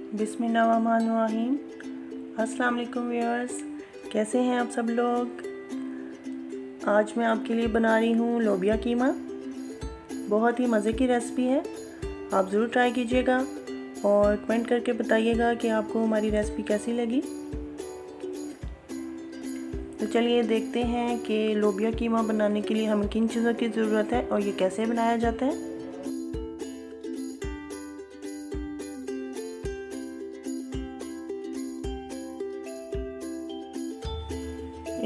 बिस्मिल्लाहिर्रहमानिर्रहीम। अस्सलाम वालेकुम व्यूअर्स, कैसे हैं आप सब लोग। आज मैं आपके लिए बना रही हूँ लोबिया कीमा। बहुत ही मज़े की रेसिपी है, आप ज़रूर ट्राई कीजिएगा और कमेंट करके बताइएगा कि आपको हमारी रेसिपी कैसी लगी। तो चलिए देखते हैं कि लोबिया कीमा बनाने के लिए हमें किन चीज़ों की ज़रूरत है और ये कैसे बनाया जाता है।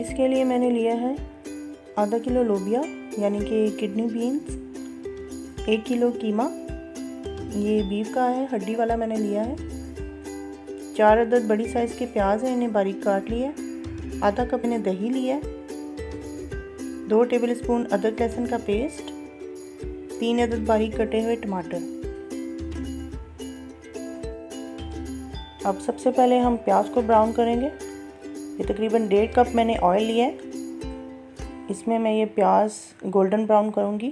इसके लिए मैंने लिया है आधा किलो लोबिया यानी कि किडनी बीन्स, 1 किलो कीमा, ये बीफ का है, हड्डी वाला मैंने लिया है। 4 अदद बड़ी साइज़ के प्याज हैं, इन्हें बारीक काट लिया है। आधा कप मैंने दही लिया है। 2 टेबलस्पून अदरक लहसुन का पेस्ट, 3 अदद बारीक कटे हुए टमाटर। अब सबसे पहले हम प्याज को ब्राउन करेंगे। ये तकरीबन 1.5 कप मैंने ऑयल लिया है, इसमें मैं ये प्याज गोल्डन ब्राउन करूँगी।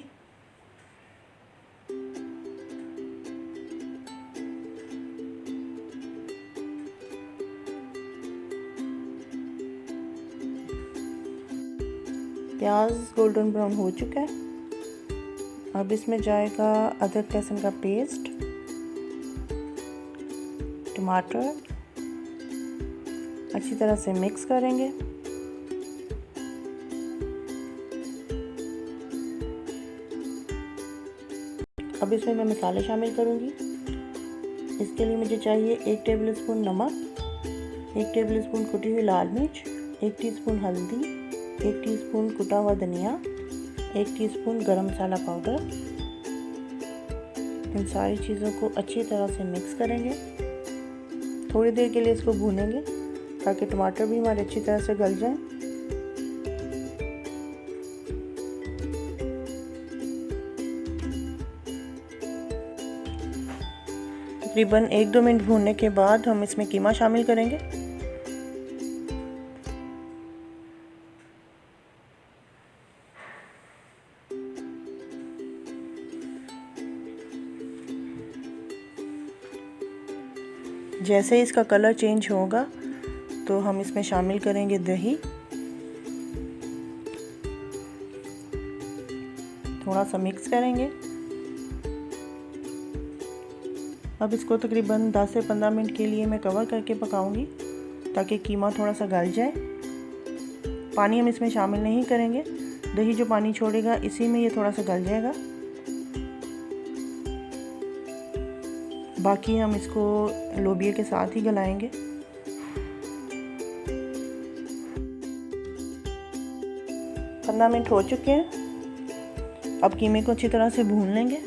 प्याज गोल्डन ब्राउन हो चुका है। अब इसमें जाएगा अदरक लहसुन का पेस्ट, टमाटर, अच्छी तरह से मिक्स करेंगे। अब इसमें मैं मसाले शामिल करूंगी। इसके लिए मुझे चाहिए 1 टेबलस्पून नमक, 1 टेबलस्पून कुटी हुई लाल मिर्च, 1 टीस्पून हल्दी, 1 टीस्पून कुटा हुआ धनिया, 1 टीस्पून गरम मसाला पाउडर। इन सारी चीज़ों को अच्छी तरह से मिक्स करेंगे। थोड़ी देर के लिए इसको भूनेंगे ताकि टमाटर भी हमारे अच्छी तरह से गल जाए। तकरीबन 1-2 मिनट भूनने के बाद हम इसमें कीमा शामिल करेंगे। जैसे ही इसका कलर चेंज होगा तो हम इसमें शामिल करेंगे दही, थोड़ा सा मिक्स करेंगे। अब इसको तकरीबन 10 से 15 मिनट के लिए मैं कवर करके पकाऊंगी ताकि कीमा थोड़ा सा गल जाए। पानी हम इसमें शामिल नहीं करेंगे, दही जो पानी छोड़ेगा इसी में ये थोड़ा सा गल जाएगा। बाकी हम इसको लोबिया के साथ ही गलाएंगे। पंद्रह मिनट हो चुके हैं। अब कीमे को अच्छी तरह से भून लेंगे।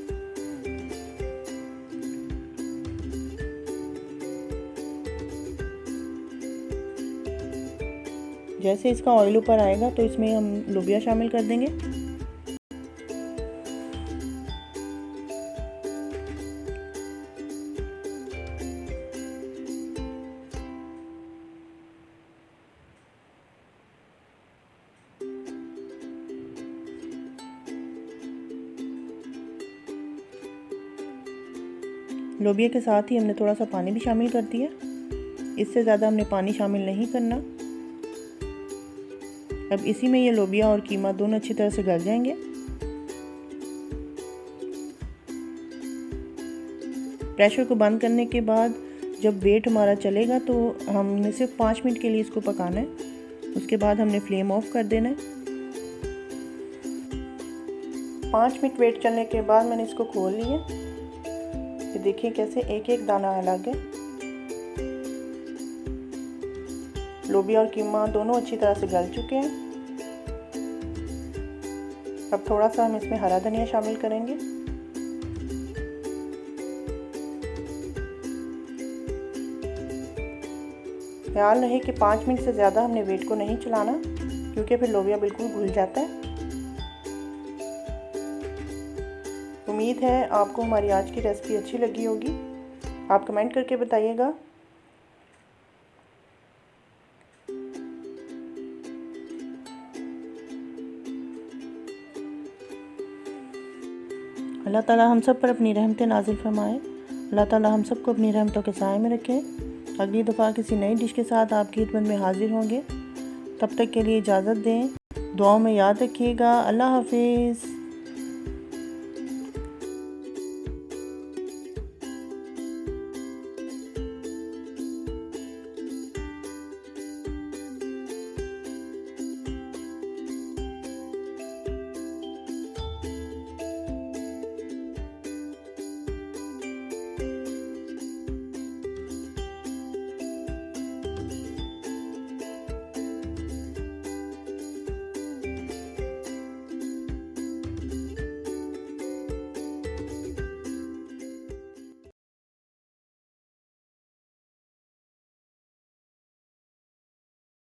जैसे इसका ऑयल ऊपर आएगा तो इसमें हम लोबिया शामिल कर देंगे। लोबिया के साथ ही हमने थोड़ा सा पानी भी शामिल कर दिया। इससे ज़्यादा हमने पानी शामिल नहीं करना। अब इसी में ये लोबिया और कीमा दोनों अच्छी तरह से गल जाएंगे। प्रेशर को बंद करने के बाद जब वेट हमारा चलेगा तो हमने सिर्फ 5 मिनट के लिए इसको पकाना है। उसके बाद हमने फ्लेम ऑफ कर देना है। 5 मिनट वेट चलने के बाद मैंने इसको खोल लिया। ये देखिए कैसे एक एक दाना अलग है। लोबिया और कीमा दोनों अच्छी तरह से गल चुके हैं। अब थोड़ा सा हम इसमें हरा धनिया शामिल करेंगे। ख्याल रहे कि 5 मिनट से ज़्यादा हमने वेट को नहीं चलाना क्योंकि फिर लोबिया बिल्कुल घुल जाता है। उम्मीद है आपको हमारी आज की रेसिपी अच्छी लगी होगी। आप कमेंट करके बताइएगा। अल्लाह ताला हम सब पर अपनी रहमतें नाजिल फरमाए। अल्लाह ताला हम सबको अपनी रहमतों के साए में रखें। अगली दफ़ा किसी नई डिश के साथ आपकी खिदमत में हाजिर होंगे। तब तक के लिए इजाज़त दें। दुआओं में याद रखिएगा। अल्लाह हाफिज़।